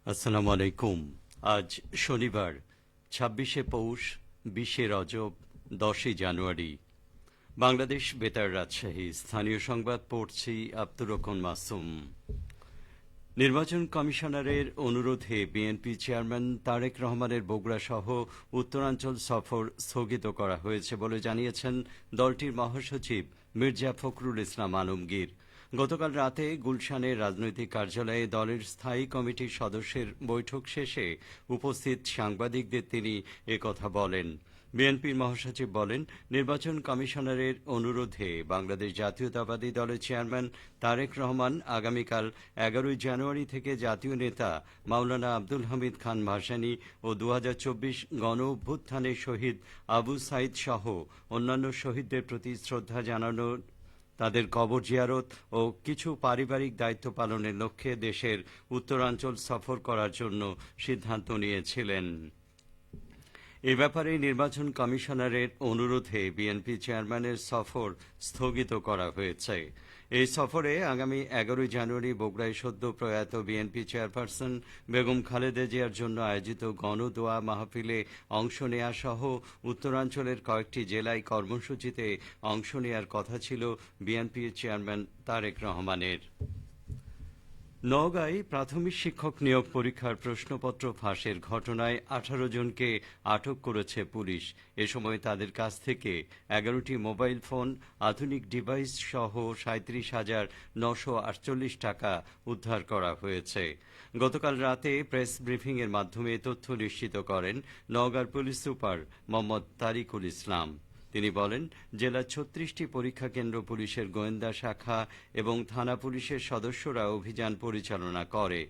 আসসালামু আলাইকুম। আজ শনিবার ২৬শে পৌষ, ২০শে রজব, ১০ই জানুয়ারি। বাংলাদেশ বেতার রাজশাহী। স্থানীয় সংবাদ পড়ছি আব্দুর রহমান মাসুম। নির্বাচন কমিশনারের অনুরোধে বিএনপি চেয়ারম্যান তারেক রহমানের বগুড়া সহ উত্তরাঞ্চল সফর স্থগিত করা হয়েছে বলে জানিয়েছেন দলটির মহাসচিব মির্জা ফখরুল ইসলাম আলমগীর। গতকাল রাতে গুলশানের রাজনৈতিক কার্যালয়ে দলের স্থায়ী কমিটির সদস্যের বৈঠক শেষে উপস্থিত সাংবাদিকদের তিনি একথা বলেন। বিএনপির মহাসচিব বলেন, নির্বাচন কমিশনারের অনুরোধে বাংলাদেশ জাতীয়তাবাদী দলের চেয়ারম্যান তারেক রহমান আগামীকাল ১১ই জানুয়ারি থেকে জাতীয় নেতা মাওলানা আব্দুল হামিদ খান ভাসানী ও ২০২৪ গণ অভ্যুত্থানের শহীদ আবু সাইদ সহ অন্যান্য শহীদদের প্রতি শ্রদ্ধা জানানোর, তাদের কবর জিয়ারত ও কিছু পারিবারিক দায়িত্ব পালনের লক্ষ্যে দেশের উত্তরাঞ্চল সফর করার জন্য সিদ্ধান্ত নিয়েছিলেন। এ ব্যাপারে নির্বাচন কমিশনারের অনুরোধে বিএনপি চেয়ারম্যানের সফর স্থগিত করা হয়েছে। এই সফরে আগামী ১১ই জানুয়ারি বগুড়ায় সদ্য প্রয়াত বিএনপি চেয়ারপারসন বেগম খালেদা জিয়ার জন্য আয়োজিত গণদোয়া মাহফিলে অংশ নেয়া সহ উত্তরাঞ্চলের কয়েকটি জেলায় কর্মসূচিতে অংশ নেয়ার কথা ছিল বিএনপি চেয়ারম্যান তারেক রহমানের। নওগাঁয় প্রাথমিক শিক্ষক নিয়োগ পরীক্ষার প্রশ্নপত্র ফাঁসের ঘটনায় ১৮ জনকে আটক করেছে পুলিশ। এ সময় তাদের কাছ থেকে ১১টি মোবাইল ফোন, আধুনিক ডিভাইস সহ ৩৭,৯৪৮ টাকা উদ্ধার করা হয়েছে। গতকাল রাতে প্রেস ব্রিফিংয়ের মাধ্যমে তথ্য নিশ্চিত করেন নওগাঁর পুলিশ সুপার মোহাম্মদ তারিকুল ইসলাম। তিনি বলেন, জেলার ৩৬টি পরীক্ষা কেন্দ্র পুলিশের গোয়েন্দা শাখা এবং থানা পুলিশের সদস্যরা অভিযান পরিচালনা করে।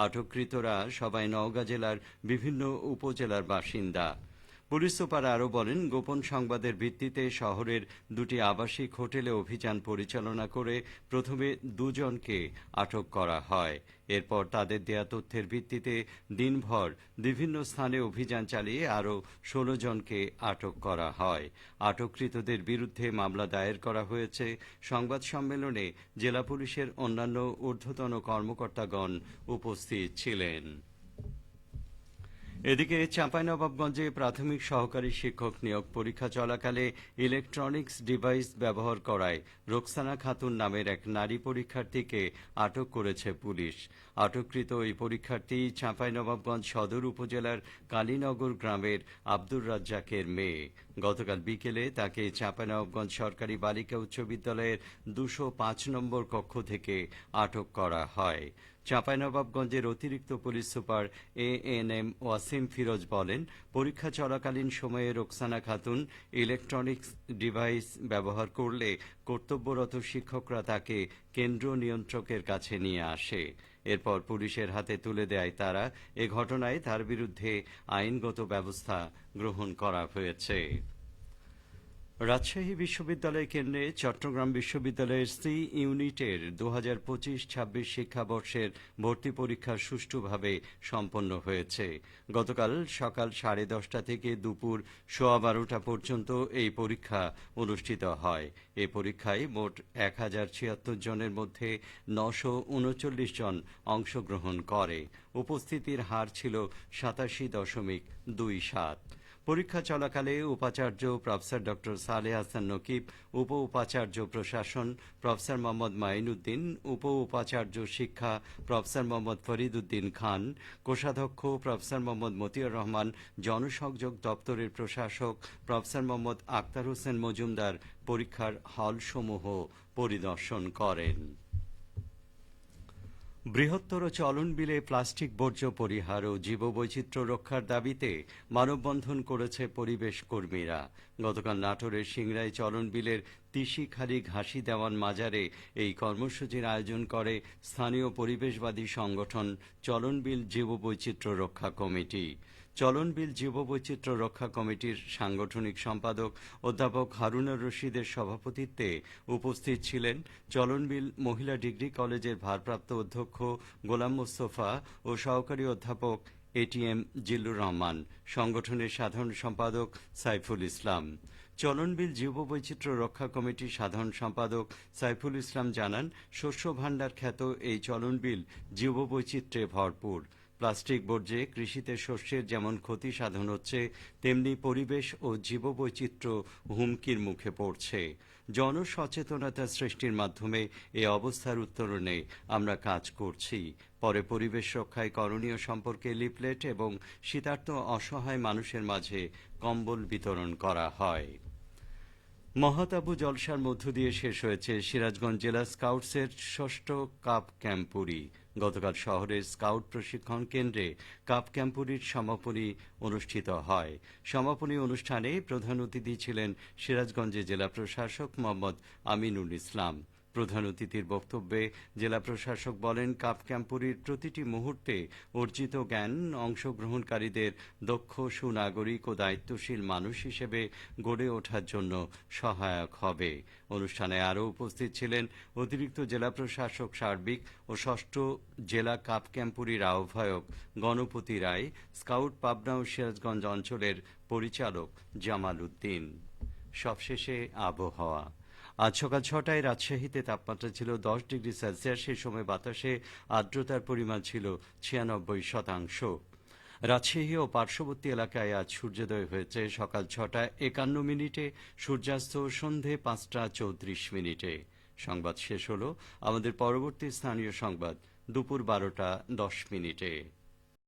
আটককৃতরা সবাই নওগাঁ জেলার বিভিন্ন উপজেলার বাসিন্দা। পুলিশ সুপার আরও বলেন, গোপন সংবাদের ভিত্তিতে শহরের দুটি আবাসিক হোটেলে অভিযান পরিচালনা করে প্রথমে দুজনকে আটক করা হয়। এরপর তাদের দেয়া তথ্যের ভিত্তিতে দিনভর বিভিন্ন স্থানে অভিযান চালিয়ে আরও ১৬ জনকে আটক করা হয়। আটককৃতদের বিরুদ্ধে মামলা দায়ের করা হয়েছে। সংবাদ সম্মেলনে জেলা পুলিশের অন্যান্য ঊর্ধ্বতন কর্মকর্তাগণ উপস্থিত ছিলেন। এদিকে চাঁপাইনবাবগঞ্জে প্রাথমিক সহকারী শিক্ষক নিয়োগ পরীক্ষা চলাকালে ইলেকট্রনিক্স ডিভাইস ব্যবহার করায় রোকসানা খাতুন নামের এক নারী পরীক্ষার্থীকে আটক করেছে পুলিশ। আটককৃত ওই পরীক্ষার্থী চাঁপাইনবাবগঞ্জ সদর উপজেলার কালীনগর গ্রামের আব্দুর রাজ্জাকের মেয়ে। গতকাল বিকেলে তাকে চাঁপাইনবাবগঞ্জ সরকারি বালিকা উচ্চ বিদ্যালয়ের ২০৫ নম্বর কক্ষ থেকে আটক করা হয়। চাঁপাইনবাবগঞ্জের অতিরিক্ত police super ANM Wasim Firoz বলেন, পরীক্ষা চলাকালীন সময়ে রোকসানা খাতুন ইলেকট্রনিক্স ডিভাইস ব্যবহার করলে কর্তব্যরত শিক্ষকরা তাকে কেন্দ্র নিয়ন্ত্রকের কাছে নিয়ে আসে। এরপর পুলিশের হাতে তুলে দেয় তারা। এ ঘটনায় তার বিরুদ্ধে আইনগত ব্যবস্থা গ্রহণ করা হয়েছে। রাজশাহী বিশ্ববিদ্যালয় কেন্দ্রে চট্টগ্রাম বিশ্ববিদ্যালয়ের সি ইউনিটের ২০২৫-২৬ শিক্ষাবর্ষের ভর্তি পরীক্ষা সুষ্ঠুভাবে সম্পন্ন হয়েছে। গতকাল সকাল 10:30 থেকে দুপুর 12:15 পর্যন্ত এই পরীক্ষা অনুষ্ঠিত হয়। এ পরীক্ষায় মোট ১,০৭৬ জনের মধ্যে ৯৩৯ জন অংশগ্রহণ করে। উপস্থিতির হার ছিল ৮৭.27। পরীক্ষা চলাকালে উপাচার্য প্রফেসর ড সালেহ হাসান নকিব, উপ উপাচার্য প্রশাসন প্রফেসর মোহাম্মদ মাইনুদ্দিন, উপ উপাচার্য শিক্ষা প্রফেসর মোহাম্মদ ফরিদ উদ্দিন খান, কোষাধ্যক্ষ প্রফেসর মোহাম্মদ মতিউর রহমান, জনসংযোগ দপ্তরের প্রশাসক প্রফেসর মোহাম্মদ আক্তার হোসেন মজুমদার পরীক্ষার হলসমূহ পরিদর্শন করেন। বৃহত্তর চলন বিলে প্লাস্টিক বর্জ্য পরিহার ও জীববৈচিত্র্য রক্ষার দাবিতে মানববন্ধন করেছে পরিবেশ কর্মীরা। গতকাল নাটোরের সিংড়ায় চলন বিলের তিসিখালী ঘাসি দেওয়ান মাজারে এই কর্মসূচির আয়োজন করে স্থানীয় পরিবেশবাদী সংগঠন চলন বিল জীববৈচিত্র্য রক্ষা কমিটি। চলন বিল জীববৈচিত্র্য রক্ষা কমিটির সাংগঠনিক সম্পাদক অধ্যাপক হারুনুর রশিদের সভাপতিত্বে উপস্থিত ছিলেন চলন বিল মহিলা ডিগ্রি কলেজের ভারপ্রাপ্ত অধ্যক্ষ গোলাম মোস্তফা ও সহকারী অধ্যাপক ATM জিল্লুর রহমান, সংগঠনের সাধারণ সম্পাদক সাইফুল ইসলাম। চলন বিল জীববৈচিত্র্য রক্ষা কমিটির সাধারণ সম্পাদক সাইফুল ইসলাম জানান, শস্য ভাণ্ডার খ্যাত এই চলন বিল জীববৈচিত্র্যে ভরপুর। প্লাস্টিক বর্জ্যে কৃষিতে শস্যের যেমন ক্ষতি সাধন হচ্ছে, তেমনি পরিবেশ ও জীববৈচিত্র্য হুমকির মুখে পড়ছে। জনসচেতনতা সৃষ্টির মাধ্যমে এই অবস্থার উত্তরণে আমরা কাজ করছি। পরে পরিবেশ রক্ষায় করণীয় সম্পর্কে লিফলেট এবং শীতার্ত অসহায় মানুষের মাঝে কম্বল বিতরণ করা হয়। মহাতাবু জলসার মধ্য দিয়ে শেষ হয়েছে সিরাজগঞ্জ জেলা স্কাউটসের ষষ্ঠ কাপ ক্যাম্পুরি। গতকাল শহরের স্কাউট প্রশিক্ষণ কেন্দ্রে কাপ ক্যাম্পুরির সমাপনী অনুষ্ঠিত হয়। সমাপনী অনুষ্ঠানে প্রধান অতিথি ছিলেন সিরাজগঞ্জের জেলা প্রশাসক মোহাম্মদ আমিনুল ইসলাম। প্রধান অতিথির বক্তব্যে জেলা প্রশাসক বলেন, কাপ ক্যাম্পুরির প্রতিটি মুহূর্তে অর্জিত জ্ঞান অংশগ্রহণকারীদের দক্ষ সুনাগরিক ও দায়িত্বশীল মানুষ হিসেবে গড়ে ওঠার জন্য সহায়ক হবে। অনুষ্ঠানে আরও উপস্থিত ছিলেন অতিরিক্ত জেলা প্রশাসক সার্বিক ও ষষ্ঠ জেলা কাপ ক্যাম্পুরির আহ্বায়ক গণপতি রায়, স্কাউট পাবনা ও সিরাজগঞ্জ অঞ্চলের পরিচালক জামাল উদ্দিন। সবশেষে আবহাওয়া। আজ সকাল ৬টায় রাজশাহীতে তাপমাত্রা ছিল ১০ ডিগ্রি সেলসিয়াস। সেই সময় বাতাসে আর্দ্রতার পরিমাণ ছিল ৯৬%। রাজশাহী ও পার্শ্ববর্তী এলাকায় আজ সূর্যোদয় হয়েছে সকাল ৬টা৫১ সূর্যাস্ত সন্ধে ৫টা৩৪। সংবাদ শেষ হলো। আমাদের পরবর্তী স্থানীয় সংবাদ দুপুর ১২টা১০।